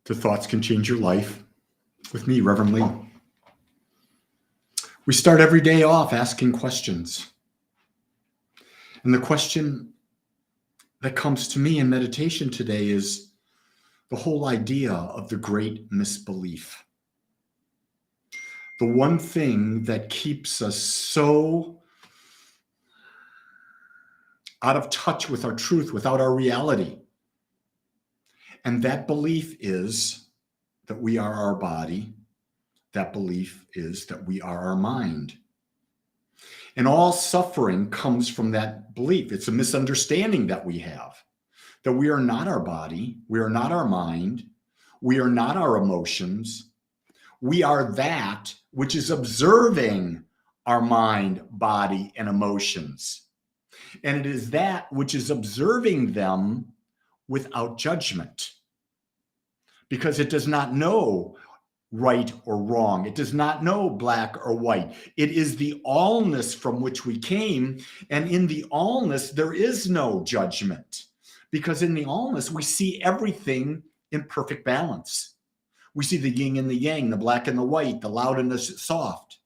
to Thoughts Can Change Your Life with me, Reverend Lee. We start every day off asking questions. And the question that comes to me in meditation today is the whole idea of the great misbelief. The one thing that keeps us so out of touch with our truth, without our reality. And that belief is that we are our body. That belief is that we are our mind. And all suffering comes from that belief. It's a misunderstanding that we have, that we are not our body, we are not our mind, we are not our emotions. We are that which is observing our mind, body, and emotions. And it is that which is observing them without judgment, because it does not know right or wrong. It does not know black or white. It is the allness from which we came. And in the allness, there is no judgment, because in the allness, we see everything in perfect balance. We see the yin and the yang, the black and the white, the loud and the soft.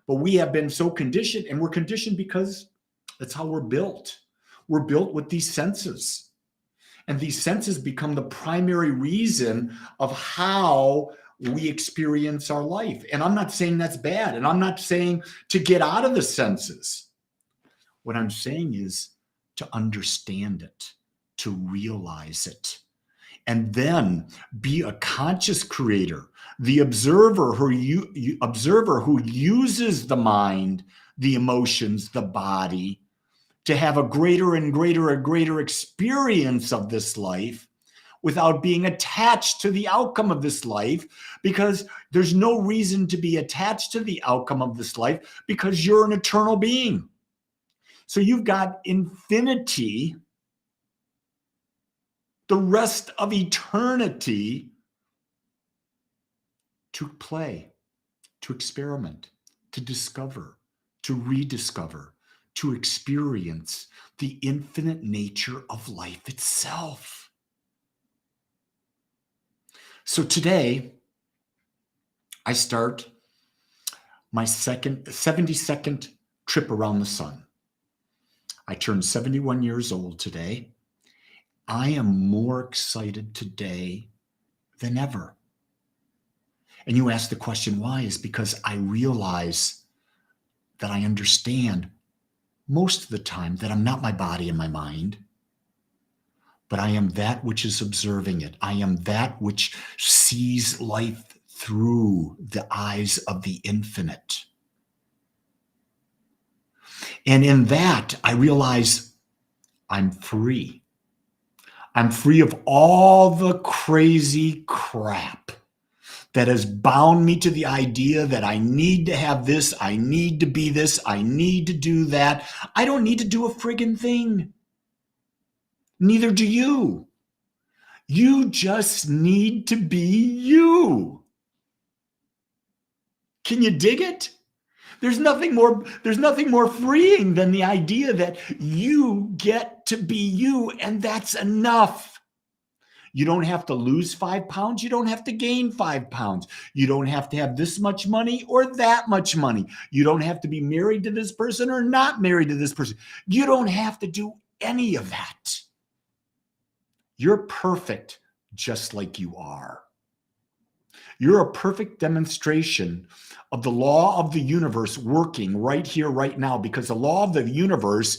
But we have been so conditioned, and we're conditioned because that's how we're built. We're built with these senses. And these senses become the primary reason of how we experience our life. And I'm not saying that's bad. And I'm not saying to get out of the senses. What I'm saying is to understand it, to realize it, and then be a conscious creator, the observer who uses the mind, the emotions, the body, to have a greater and greater experience of this life without being attached to the outcome of this life, because there's no reason to be attached to the outcome of this life, because you're an eternal being. So you've got infinity, the rest of eternity, to play, to experiment, to discover, to rediscover, to experience the infinite nature of life itself. So today, I start my 72nd trip around the sun. I turned 71 years old today. I am more excited today than ever. And you ask the question, why? Is because I realize that I understand most of the time that I'm not my body and my mind, but I am that which is observing it. I am that which sees life through the eyes of the infinite. And in that, I realize I'm free. I'm free of all the crazy crap that has bound me to the idea that I need to have this, I need to be this, I need to do that. I don't need to do a friggin' thing. Neither do you. You just need to be you. Can you dig it? There's nothing more freeing than the idea that you get to be you, and that's enough. You don't have to lose 5 pounds. You don't have to gain 5 pounds. You don't have to have this much money or that much money. You don't have to be married to this person or not married to this person. You don't have to do any of that. You're perfect just like you are. You're a perfect demonstration of the law of the universe working right here, right now, because the law of the universe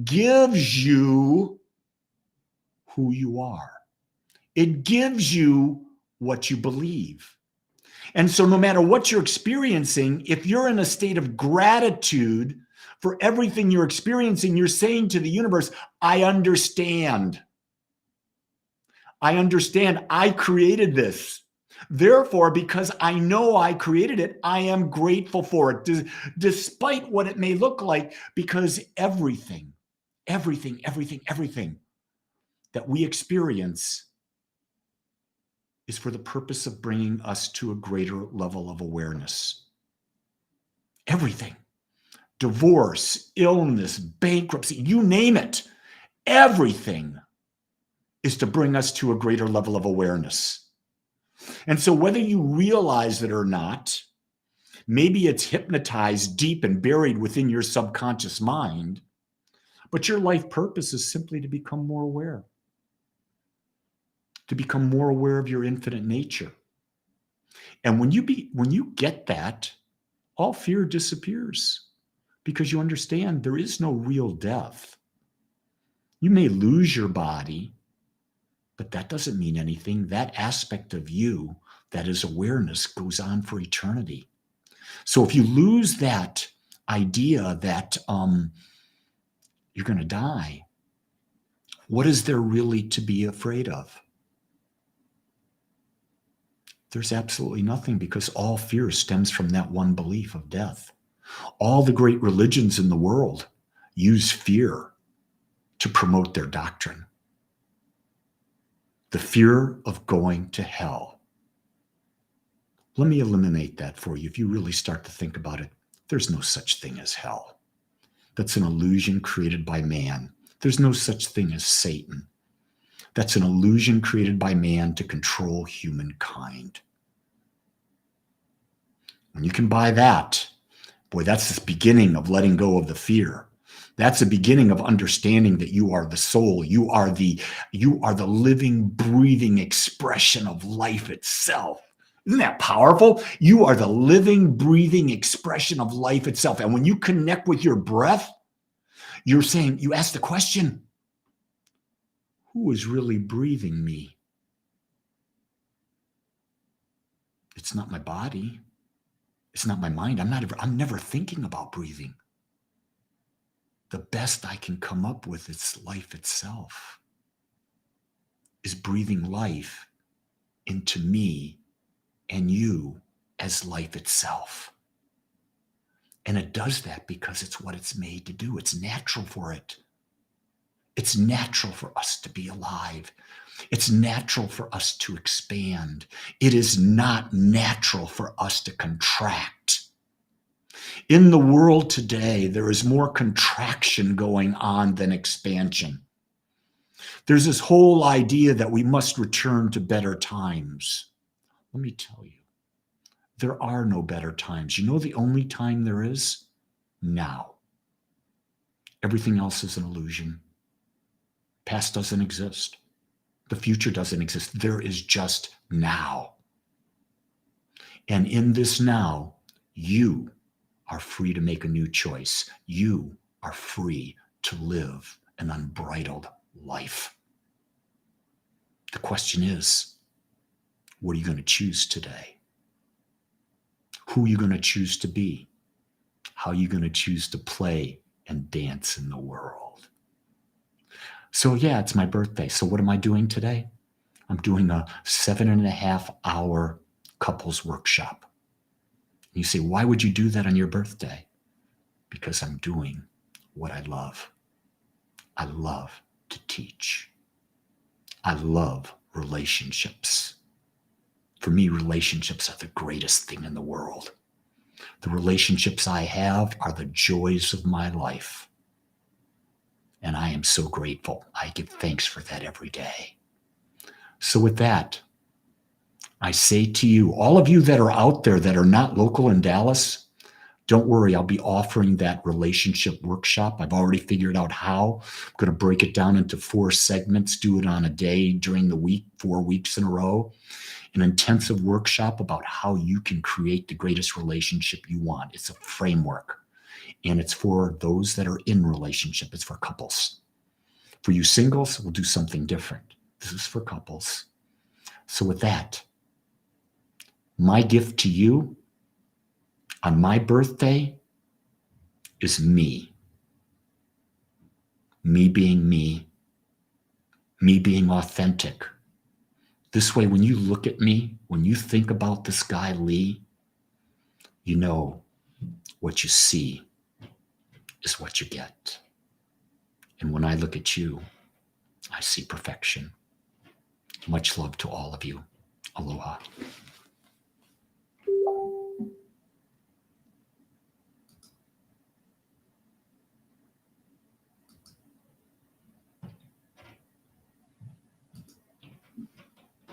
gives you who you are. It gives you what you believe. And so no matter what you're experiencing, if you're in a state of gratitude for everything you're experiencing, you're saying to the universe, I understand. I understand. I created this. Therefore, because I know I created it, I am grateful for it, despite what it may look like, because everything that we experience is for the purpose of bringing us to a greater level of awareness. Everything. Divorce, illness, bankruptcy, you name it. Everything is to bring us to a greater level of awareness. And so whether you realize it or not, maybe it's hypnotized deep and buried within your subconscious mind, but your life purpose is simply to become more aware, to become more aware of your infinite nature. And when you get that, all fear disappears because you understand there is no real death. You may lose your body, but that doesn't mean anything. That aspect of you that is awareness goes on for eternity. So if you lose that idea that you're going to die, what is there really to be afraid of? There's absolutely nothing, because all fear stems from that one belief of death. All the great religions in the world use fear to promote their doctrine. The fear of going to hell. Let me eliminate that for you. If you really start to think about it, there's no such thing as hell. That's an illusion created by man. There's no such thing as Satan. That's an illusion created by man to control humankind. When you can buy that, boy, that's the beginning of letting go of the fear. That's the beginning of understanding that you are the soul. You are the living, breathing expression of life itself. Isn't that powerful? You are the living, breathing expression of life itself. And when you connect with your breath, you ask the question, who is really breathing me? It's not my body. It's not my mind. I'm never thinking about breathing. The best I can come up with is life itself, is breathing life into me and you as life itself. And it does that because it's what it's made to do. It's natural for it. It's natural for us to be alive. It's natural for us to expand. It is not natural for us to contract. In the world today, there is more contraction going on than expansion. There's this whole idea that we must return to better times. Let me tell you, there are no better times. You know the only time there is? Now. Everything else is an illusion. Past doesn't exist. The future doesn't exist. There is just now. And in this now, you are free to make a new choice. You are free to live an unbridled life. The question is, what are you going to choose today? Who are you going to choose to be? How are you going to choose to play and dance in the world? So yeah, it's my birthday. So what am I doing today? I'm doing a 7.5-hour couples workshop. And you say, why would you do that on your birthday? Because I'm doing what I love. I love to teach. I love relationships. For me, relationships are the greatest thing in the world. The relationships I have are the joys of my life. And I am so grateful. I give thanks for that every day. So with that, I say to you, all of you that are out there that are not local in Dallas, don't worry, I'll be offering that relationship workshop. I've already figured out how. I'm going to break it down into 4 segments, do it on a day during the week, 4 weeks in a row. An intensive workshop about how you can create the greatest relationship you want. It's a framework, and it's for those that are in relationship. It's for couples. For you singles, we'll do something different. This is for couples. So with that, my gift to you on my birthday is me. Me being me. Me being authentic. This way, when you look at me, when you think about this guy, Lee, you know what you see is what you get. And when I look at you, I see perfection. Much love to all of you. Aloha.